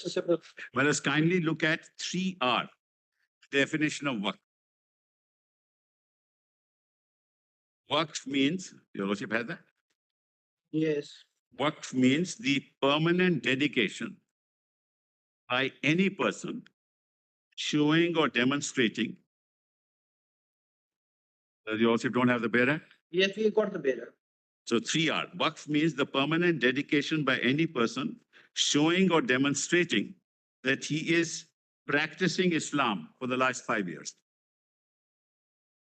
accessible. Well, let's kindly look at 3R, definition of waqf. Waqf means, Your Lordship has that? Yes. Waqf means the permanent dedication by any person showing or demonstrating. You also don't have the bearer? Yes, we got the bearer. So 3R, Waqf means the permanent dedication by any person showing or demonstrating that he is practicing Islam for the last 5 years.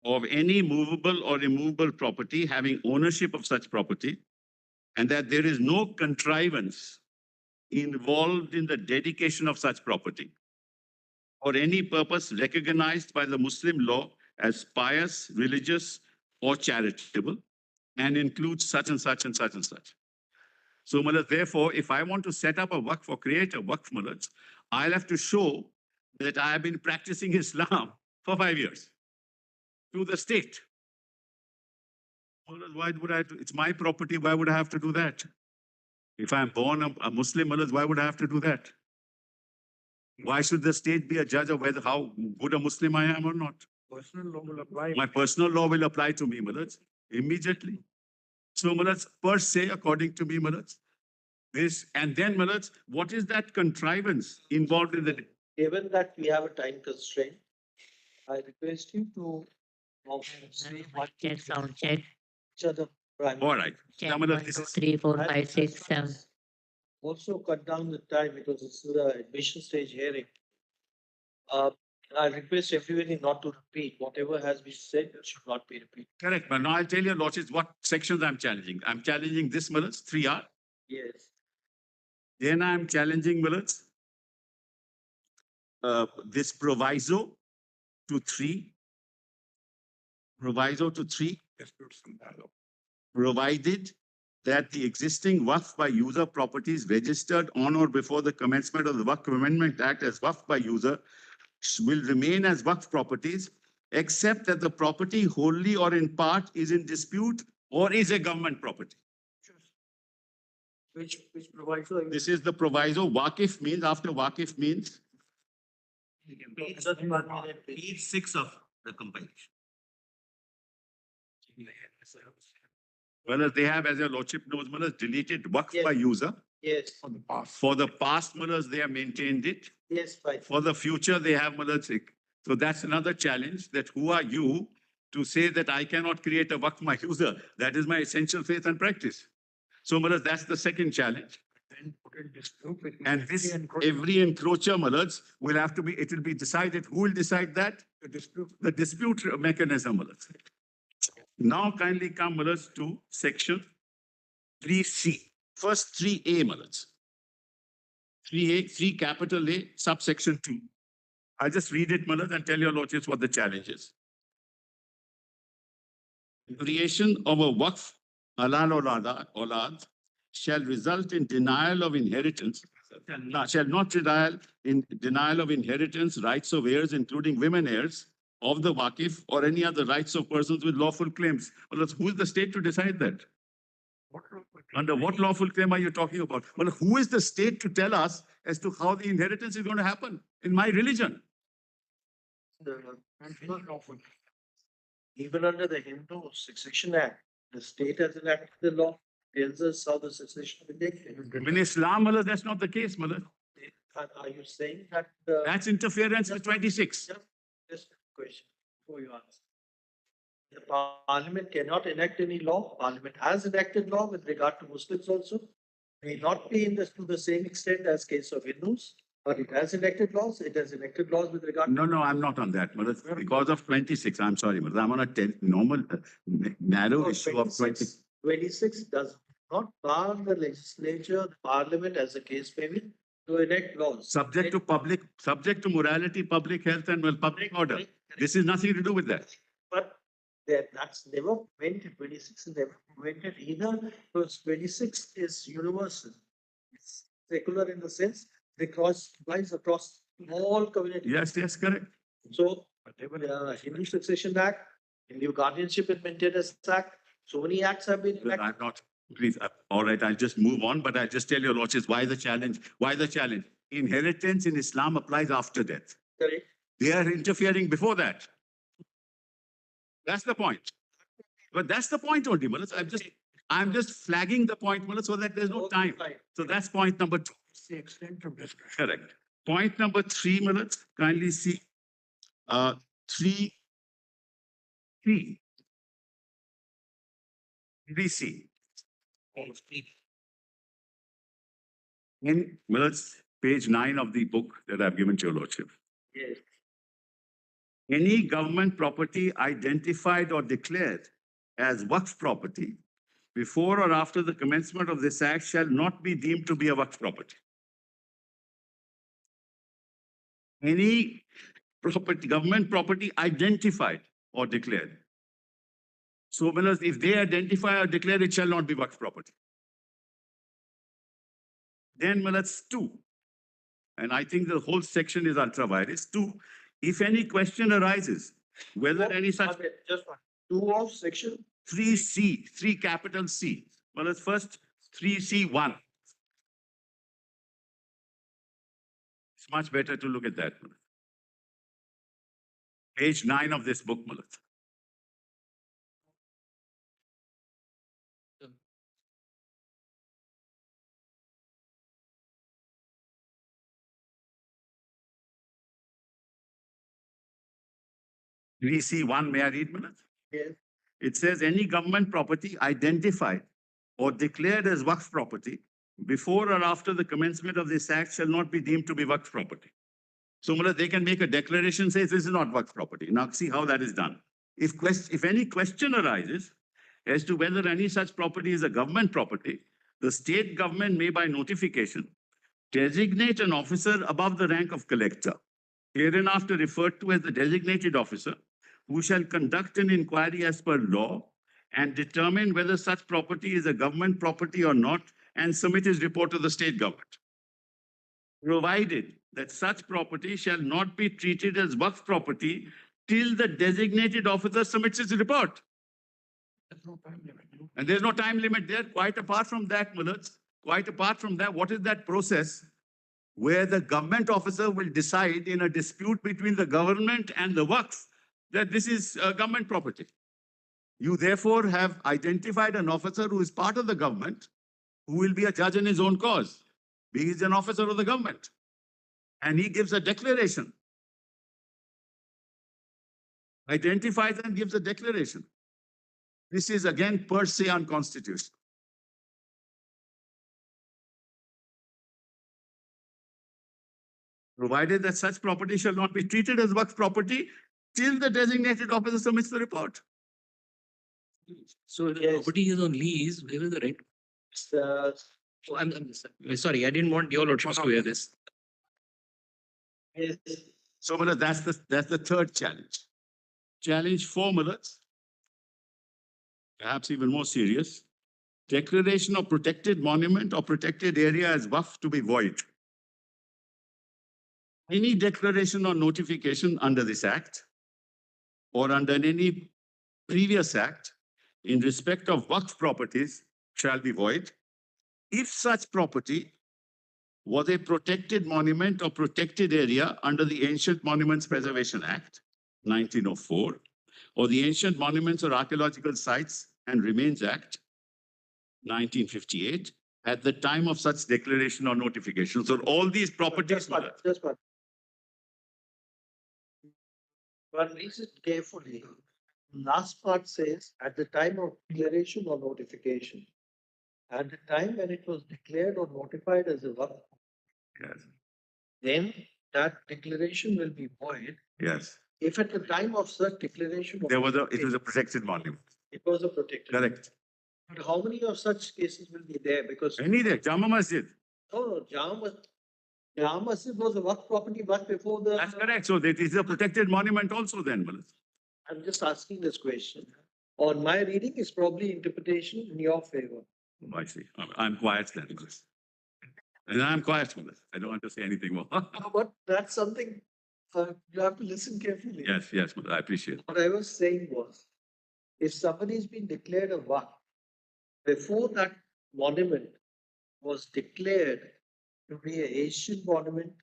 Of any movable or immovable property, having ownership of such property, and that there is no contrivance involved in the dedication of such property for any purpose recognized by the Muslim law as pious, religious, or charitable, and includes such and such and such and such. So, therefore, if I want to set up a waqf or create a waqf, I'll have to show that I have been practicing Islam for 5 years to the state. Why would I do? It's my property. Why would I have to do that? If I'm born a Muslim, why would I have to do that? Why should the state be a judge of whether how good a Muslim I am or not? Personal law will apply. My personal law will apply to me, immediately. So, per se, according to me, this, and then, what is that contrivance involved in the? Given that we have a time constraint, I request you to see what Check, sound check. each other. All right. Check. Now, 1, 2, this is- 3, 4, 5, 6, 7. Also cut down the time because this is the admission stage hearing. I request everybody not to repeat. Whatever has been said should not be repeated. Correct. But now I'll tell you, Lordships, what sections I'm challenging. I'm challenging this, 3R. Yes. Then I'm challenging, this proviso to 3. Proviso to 3. Provided that the existing waqf by user properties registered on or before the commencement of the Waqf Amendment Act as waqf by user will remain as waqf properties, except that the property wholly or in part is in dispute or is a government property. Which proviso? This is the proviso. Waqif means, after waqif means, Page 6 of the compilation. well, they have, as your Lordship knows, deleted waqf Yes. by user. Yes. For the past, they have maintained it. Yes, fine. For the future, they have So that's another challenge, that who are you to say that I cannot create a waqf my user? That is my essential faith and practice. So that's the second challenge. And this, every encroacher, will have to be, it will be decided. Who will decide that? The dispute mechanism, Now kindly come, to section 3C. First 3A, 3A, 3 capital A, subsection 2. I'll just read it, and tell your Lordships what the challenge is. Creation of a waqf halal olad shall result in denial of inheritance, shall not denial of inheritance, rights of heirs, including women heirs, of the waqif or any other rights of persons with lawful claims. Well, who is the state to decide that? Under what lawful claim are you talking about? Well, who is the state to tell us as to how the inheritance is going to happen in my religion? Even under the Hindu Succession Act, the state has enacted the law, tells us how the succession will take place. In Islam, that's not the case, Are you saying that? That's interference with 26. Just a question before you answer. The parliament cannot enact any law. Parliament has enacted law with regard to Muslims also. May not be to the same extent as case of Hindus, but it has enacted laws. It has enacted laws with regard. No, I'm not on that. Because of 26, I'm sorry, I'm on a normal, narrow issue of 20. 26 does not bar the legislature, the parliament, as the case may be, to enact laws. Subject to morality, public health, and public order. This is nothing to do with that. But that's never meant. 26 is never invented either, because 26 is universal. It's secular in the sense it applies across all communities. Yes, correct. So, Hindu Succession Act, Hindu Guardianship and Maintenance Act, so many acts have been enacted. I'm not, please, all right, I'll just move on, but I'll just tell your Lordships why the challenge. Why the challenge? inheritance in Islam applies after death. Correct. They are interfering before that. That's the point. But that's the point only, Mullah. I'm just flagging the point, Mullah, so that there's no Okay, time. fine. So that's point number 2. It's the extent of discretion. Correct. Point number 3, Mullah, kindly see 3C. 3C. In Millard's page 9 of the book that I've given to your lordship. Yes. Any government property identified or declared as Waqf property before or after the commencement of this act shall not be deemed to be a Waqf property. Any property, government property identified or declared. So, Millers, if they identify or declare, it shall not be Waqf property. Then, Millers, 2. And I think the whole section is ultra vires. 2. If any question arises, whether any such Okay, just one. 2 of section. 3C, 3 capital C. Well, let's first 3C1. It's much better to look at that. Page 9 of this book, Mullah. VC1, may I read, Mullah? Yes. It says any government property identified or declared as Waqf property before or after the commencement of this act shall not be deemed to be Waqf property. So, Mullah, they can make a declaration, says this is not Waqf property. Now, see how that is done. If any question arises as to whether any such property is a government property, the state government may, by notification, designate an officer above the rank of collector, hereinafter referred to as the designated officer, who shall conduct an inquiry as per law and determine whether such property is a government property or not, and submit his report to the state government. Provided that such property shall not be treated as Waqf property till the designated officer submits his report. There's no time limit. And there's no time limit there. Quite apart from that, Mullahs, quite apart from that, what is that process where the government officer will decide in a dispute between the government and the Waqf that this is government property? You therefore have identified an officer who is part of the government, who will be a judge in his own cause. He is an officer of the government. And he gives a declaration. Identifies and gives a declaration. This is again per se unconstitutional. Provided that such property shall not be treated as Waqf property till the designated officer submits the report. So if the Yes. property is on lease, where is the rent? Oh, I'm sorry, I didn't want your lordship to hear this. Yes. So, Mullah, that's the third challenge. Challenge 4, Mullahs, perhaps even more serious. Declaration of protected monument or protected area as Waqf to be void. Any declaration or notification under this act or under any previous act in respect of Waqf properties shall be void if such property was a protected monument or protected area under the Ancient Monuments Preservation Act, 1904, or the Ancient Monuments or Archaeological Sites and Remains Act, 1958, at the time of such declaration or notification. So all these properties. Just one. But read it carefully. Last part says, at the time of declaration or notification. At the time when it was declared or notified as a Waqf, Yes, then that declaration will be void. yes. If at the time of such declaration. It was a protected monument. It was a protected. Correct. But how many of such cases will be there? Because. Any there, Jama Masjid. No, Jama Masjid was a Waqf property but before the. That's correct. So that is a protected monument also then, Mullah. I'm just asking this question. On my reading is probably interpretation in your favor. I see. I'm quiet then. And I'm quiet, Mullah. I don't want to say anything more. But that's something you have to listen carefully. Yes, yes, Mullah. I appreciate it. What I was saying was, if somebody's been declared a Waqf, before that monument was declared to be an Asian monument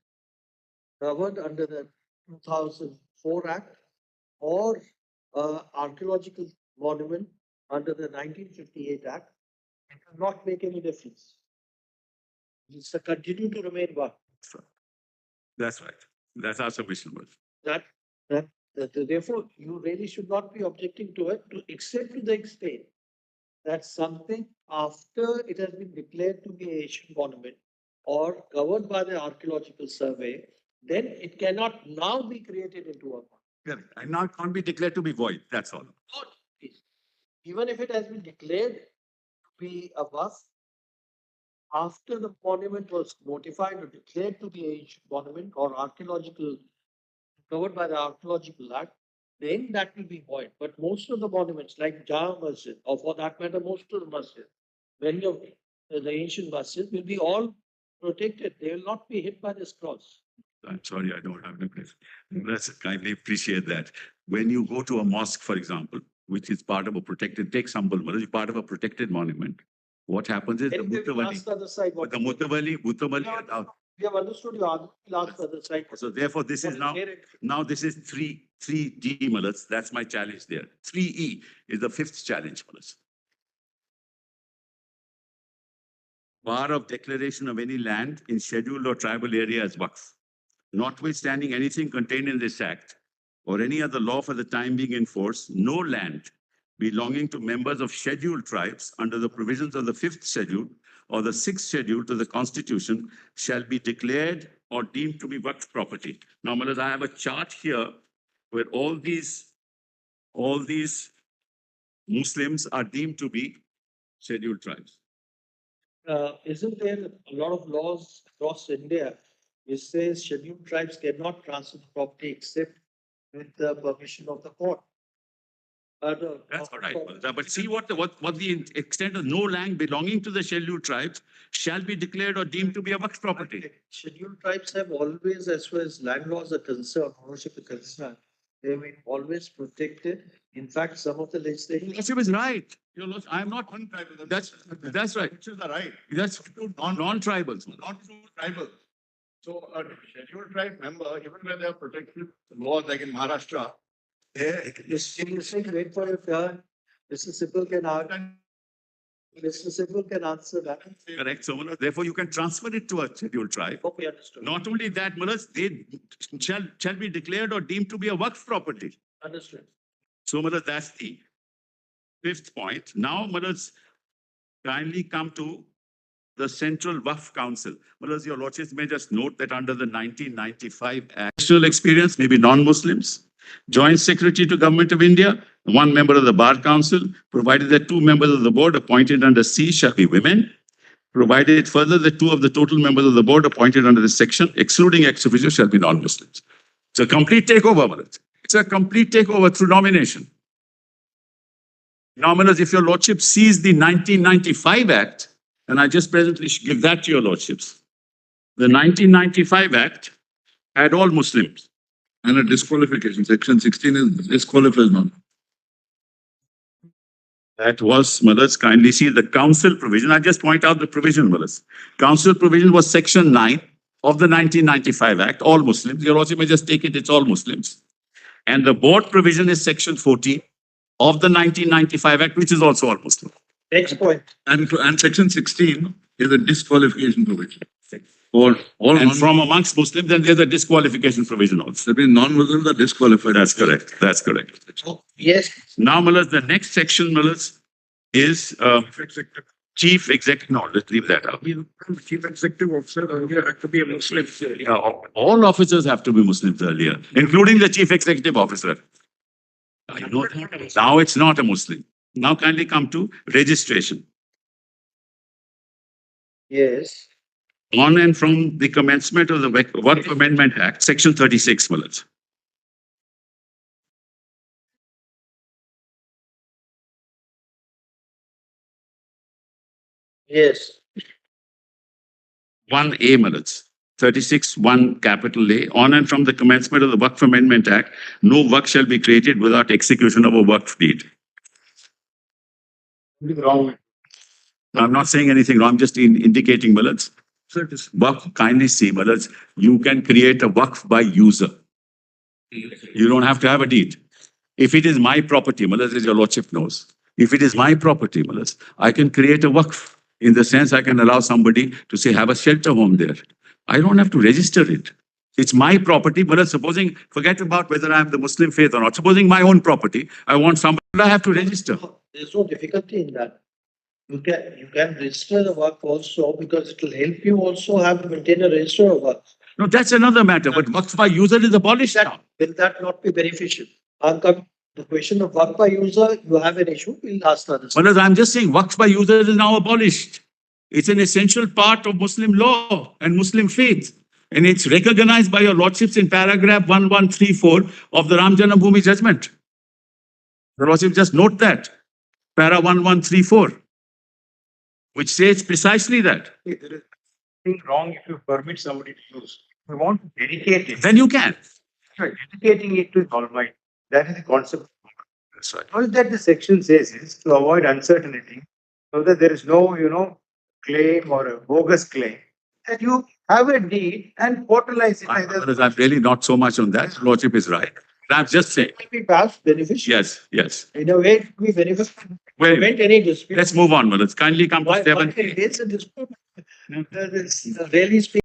covered under the 2004 Act or archaeological monument under the 1958 Act, it will not make any difference. It's to continue to remain one. That's right. That's our submission was. That, therefore, you really should not be objecting to it, except to the extent that something after it has been declared to be Asian monument or covered by the archaeological survey, then it cannot now be created into a monument. Correct. And now it can't be declared to be void. That's all. Not this. Even if it has been declared to be a waqf, after the monument was notified or declared to be Asian monument or archaeological, covered by the Archaeological Act, then that will be void. But most of the monuments, like Jama Masjid, or for that matter, most of the masjid, many of the ancient masjid will be all protected. They will not be hit by this cross. I'm sorry, I don't have the place. Let's kindly appreciate that. When you go to a mosque, for example, which is part of a protected, take Sambal, part of a protected monument, what happens is the Anyway, we'll Mutawalli, ask the other side what the to do. Mutawalli, We have understood your argument. We'll ask the other side. so therefore this is now this is 3D, Malas. That's my challenge there. 3E is the fifth challenge, Malas. Bar of declaration of any land in scheduled or tribal area as waqf. Notwithstanding anything contained in this act or any other law for the time being in force, no land belonging to members of scheduled tribes under the provisions of the fifth schedule or the sixth schedule to the Constitution shall be declared or deemed to be waqf property. Now, Malas, I have a chart here where all these Muslims are deemed to be scheduled tribes. Isn't there a lot of laws across India which says scheduled tribes cannot transfer the property except with the permission of the court? That's all right. But see what the extent of no land belonging to the scheduled tribes shall be declared or deemed to be a waqf property. Scheduled tribes have always, as far as land laws are concerned, ownership is concerned, they've been always protected. In fact, some of the legislation. Lordship is right. I'm not. That's right. Which is the right. That's non-tribals. Not to tribal. So a scheduled tribe member, even when they are protected laws like in Maharashtra, Wait for your turn. Mr. Sipal can answer that. Correct. So, Malas, therefore, you can transfer it to a scheduled tribe. Hope we understood. Not only that, Malas, they shall be declared or deemed to be a waqf property. Understood. So, Malas, that's the fifth point. Now, Malas, kindly come to the Central Waqf Council. Malas, your lordships may just note that under the 1995 Act, personal experience, maybe non-Muslims, Joint Secretary to Government of India, one member of the Bar Council, provided that 2 members of the board appointed under C shall be women, provided further that 2 of the total members of the board appointed under this section, excluding ex officio, shall be non-Muslims. It's a complete takeover, Malas. It's a complete takeover through nomination. Now, Malas, if your lordship sees the 1995 Act, and I just presently give that to your lordships. The 1995 Act had all Muslims. And a disqualification. Section 16 is disqualifies non. That was, Malas, kindly see the council provision. I just point out the provision, Malas. Council provision was section 9 of the 1995 Act, all Muslims. Your lordship may just take it, it's all Muslims. And the board provision is section 14 of the 1995 Act, which is also all Muslim. Next point. And section 16 is a disqualification provision. For all And from amongst Muslims, then there's a disqualification provision also. that means non-Muslims are disqualified. That's correct. That's correct. Oh, yes. Now, Malas, the next section, Malas, is executive. chief executive. No, let's leave that out. Chief executive officer earlier had to be a Muslim. All officers have to be Muslims earlier, including the chief executive officer. Now it's not a Muslim. Now kindly come to registration. Yes. On and from the commencement of the Waqf Amendment Act, Section 36, Malas. Yes. 1A, Malas. 36, 1 capital A. On and from the commencement of the Waqf Amendment Act, no waqf shall be created without execution of a waqf deed. Wrong. I'm not saying anything wrong, I'm just indicating, Malas. Waqf, kindly see, brothers, you can create a waqf by user. You don't have to have a deed. If it is my property, brothers, as your lordship knows, if it is my property, brothers, I can create a waqf. In the sense, I can allow somebody to say, have a shelter home there. I don't have to register it. It's my property, but supposing, forget about whether I'm the Muslim faith or not. Supposing my own property, I want somebody, I have to register. There's no difficulty in that. You can register the work also because it will help you also have maintain a register of work. No, that's another matter, but waqf by user is abolished now. Will that not be beneficial? The question of work by user, you have an issue, we'll ask others. Brothers, I'm just saying, waqf by user is now abolished. It's an essential part of Muslim law and Muslim faith. And it's recognized by your lordships in paragraph 1134 of the Ram Janambhoomi judgment. The lordship just note that, para 1134, which says precisely that. There is nothing wrong if you permit somebody to use. If you want to dedicate it, Then you can. right, dedicating it to the Almighty. That is the concept. That's right. All that the section says is to avoid uncertainty, so that there is no, claim or a bogus claim, that you have a deed and portalize it. Brothers, I'm really not so much on that. Lordship is right. But I'm just saying, It will be perhaps beneficial. yes. In a way, it will be beneficial. Wait, Prevent any dispute. let's move on, brothers. Kindly come to Why 7. it is a dispute? That is really speaking.